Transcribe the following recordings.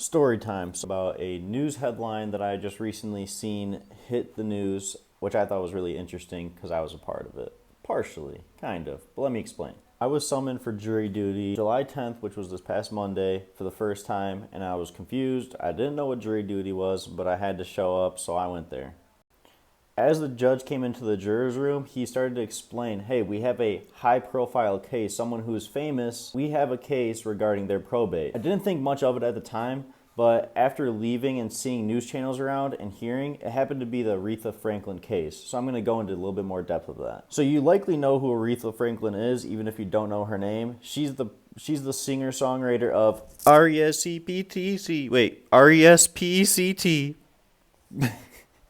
Story time. So about a news headline that I just recently seen hit the news, which I thought was really interesting because I was a part of it. Partially, kind of, but let me explain. I was summoned for jury duty July 10th, which was this past Monday, for the first time, and I was confused. I didn't know what jury duty was, but I had to show up, so I went there. As the judge came into the jurors' room, he started to explain, hey, we have a high-profile case, someone who is famous. We have a case regarding their probate. I didn't think much of it at the time, but after leaving and seeing news channels around and hearing, it happened to be the Aretha Franklin case. So I'm going to go into a little bit more depth of that. So you likely know who Aretha Franklin is, even if you don't know her name. She's the singer-songwriter of R-E-S-P-E-C-T.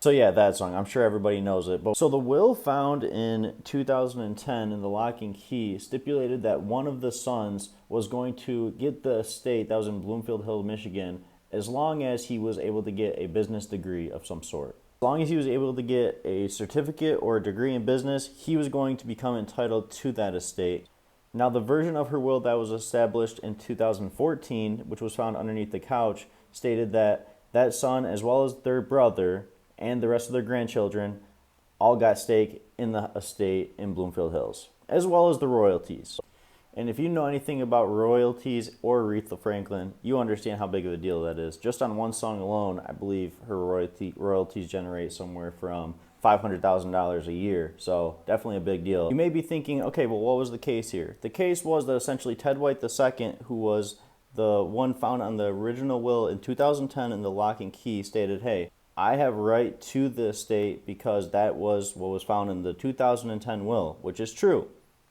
So yeah, that song. I'm sure everybody knows it. So the will found in 2010 in the lock and key stipulated that one of the sons was going to get the estate that was in Bloomfield Hills, Michigan, as long as he was able to get a business degree of some sort. As long as he was able to get a certificate or a degree in business, he was going to become entitled to that estate. Now, the version of her will that was established in 2014, which was found underneath the couch, stated that that son, as well as their brother, and the rest of their grandchildren all got stake in the estate in Bloomfield Hills, as well as the royalties. And if you know anything about royalties or Aretha Franklin, you understand how big of a deal that is. Just on one song alone, I believe her royalties generate somewhere from $500,000 a year. So definitely a big deal. You may be thinking, okay, well, what was the case here? The case was that essentially Ted White II, who was the one found on the original will in 2010 in the lock and key, stated, hey, I have right to the estate because that was what was found in the 2010 will, which is true.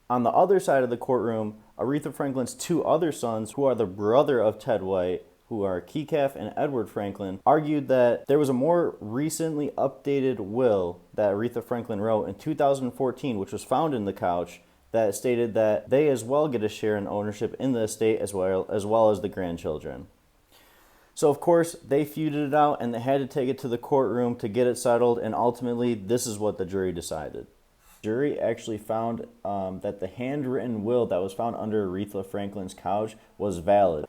On the other side of the courtroom, Aretha Franklin's two other sons, who are the brother of Ted White, who are Kecaf and Edward Franklin, argued that there was a more recently updated will that Aretha Franklin wrote in 2014, which was found in the couch, that stated that they as well get a share in ownership in the estate as well as the grandchildren. So, of course, they feuded it out and they had to take it to the courtroom to get it settled, and ultimately, this is what the jury decided. The jury actually found that the handwritten will that was found under Aretha Franklin's couch was valid.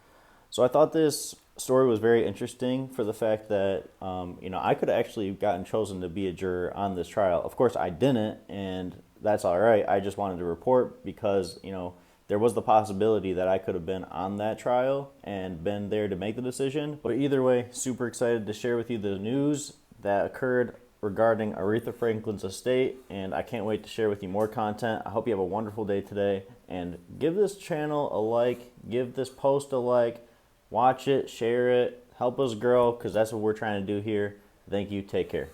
So I thought this story was very interesting for the fact that, I could have actually gotten chosen to be a juror on this trial. Of course, I didn't, and that's all right. I just wanted to report because, there was the possibility that I could have been on that trial and been there to make the decision. But either way, super excited to share with you the news that occurred regarding Aretha Franklin's estate, and I can't wait to share with you more content. I hope you have a wonderful day today, and give this channel a like, give this post a like, watch it, share it, help us grow, because that's what we're trying to do here. Thank you. Take care.